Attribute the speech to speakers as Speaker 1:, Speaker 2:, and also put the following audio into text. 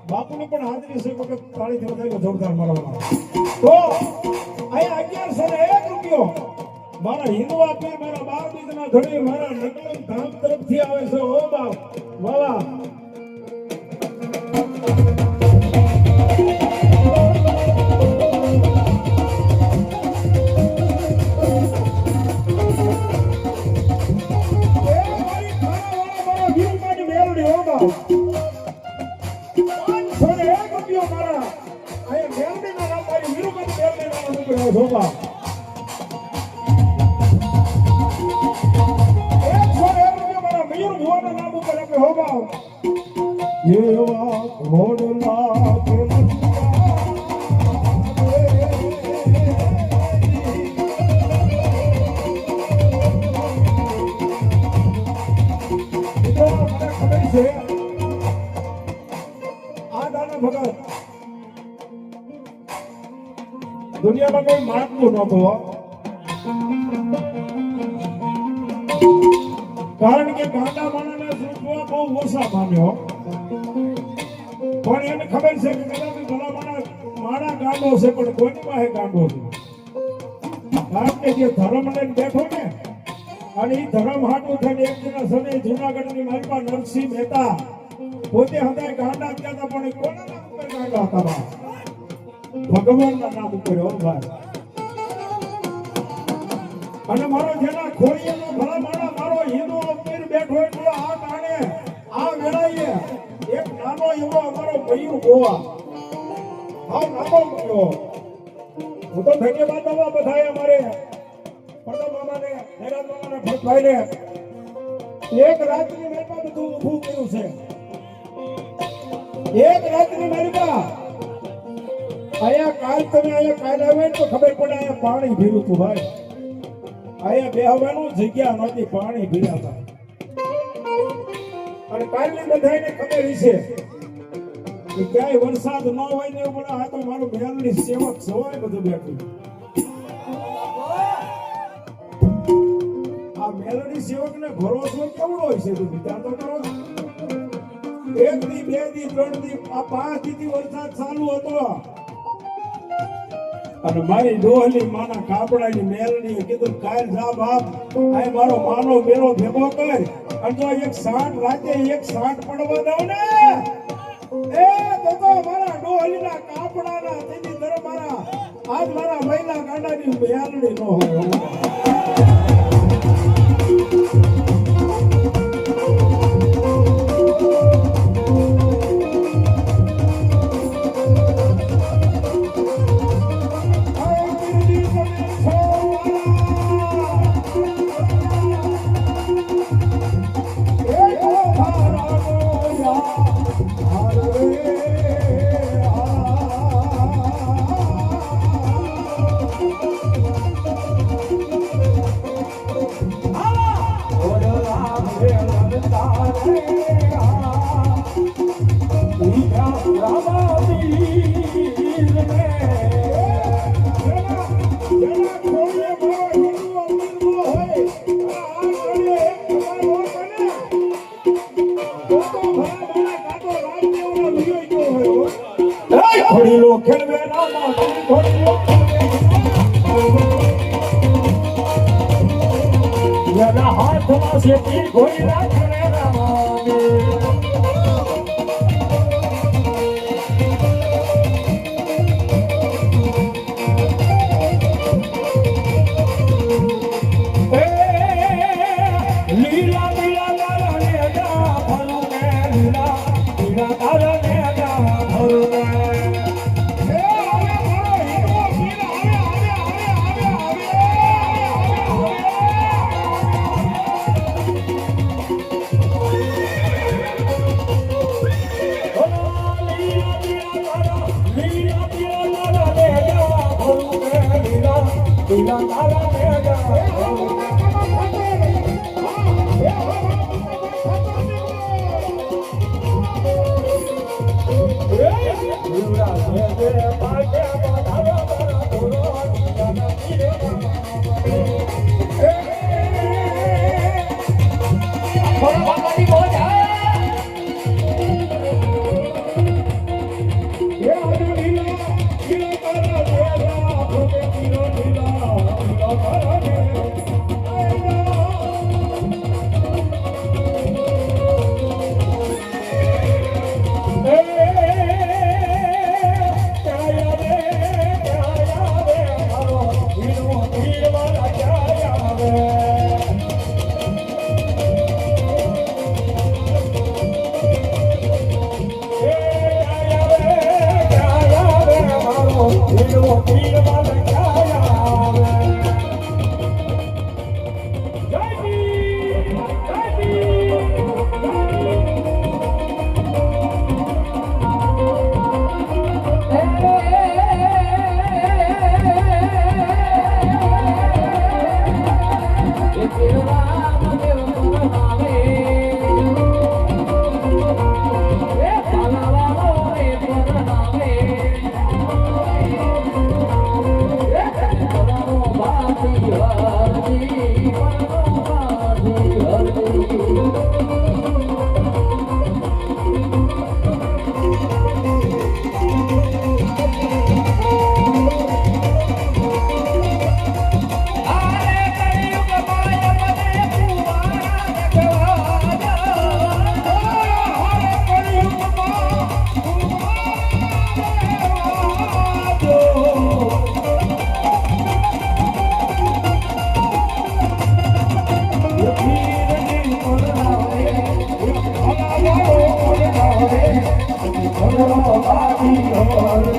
Speaker 1: બાપુને પણ હાજરી છે વખત તાળીથી વધારે જોરદાર મારવામાં તો અહીંયા 1101 રૂપિયો મારા હિન્દુ આપે મારા 12 બીજના ધણી મારા નકલમ ધામ તરફથી આવે છે ઓ બાપ વાવા દુનિયામાં કોઈ માનતું નહોતું કારણ કે ગાંડા માણસને સૂચવા બહુ ઓછા માન્યો પણ એને ખબર છે કે ભલા માણા ગાંડો છે પણ કોઈની પાસે ગાંડો છે કારણ કે જે ધર્મ લઈને બેઠો ને અને એ ધર્મ હાટું થઈને એક દિના સમય જુનાગઢની માલપા નરસિંહ મહેતા પોતે હતા ગાંડા કહેતા પણ કોના નામ ઉપર ગાંડા હતા ભગવાનના નામ ઉપર ભાઈ અને મારો જેના ખોડિયાનો ભલા માણા મારો હિન્દુ પીર બેઠો એટલો આ કાણે આ વેળાએ એક નાનો એવો અમારો મયુર ગોવા નાનો ગયો હું તો ધન્યવાદ દવા બધાએ અમારે પડદા મામાને હેરાન મામાને ભટભાઈને એક રાતની મેળમાં બધું ઊભું કર્યું છે એક રાતની મેળમાં આયા કાલ તમે આયા કાલ આવે તો ખબર પડે આયા પાણી ભીરું હતું ભાઈ આયા બેહવાનું જગ્યા નહોતી પાણી ભીરાતા અને કાલની બધાને ખબર છે કે ક્યાંય વરસાદ ન હોય ને પણ આ તો મારું મહેલની સેવક સવાય બધું બેઠું આ મેલડી સેવકને ભરોસો કેવડો હોય છે તું વિચાર તો કરો એક દી બે દી ત્રણ દી આ 5 દી વરસાદ ચાલુ હતો અને મારી ડોહલી માના કાપડાની મેલડી કીધું કાલ જા બાપ આ મારો માનો મેરો ભેગો કર અને જો એક સાંઠ રાતે એક સાંઠ પડવા દઉં ને એ તો મારા ડોહલીના કાપડાના તેની તરફ મારા આજ મારા મહિલા ગાંડાની મેલડી નો હોય ઘડીલો ખેલવે રામા ઘડીલો એના હાથમાં છે તીર ઘોડી રાખે રામા Oh,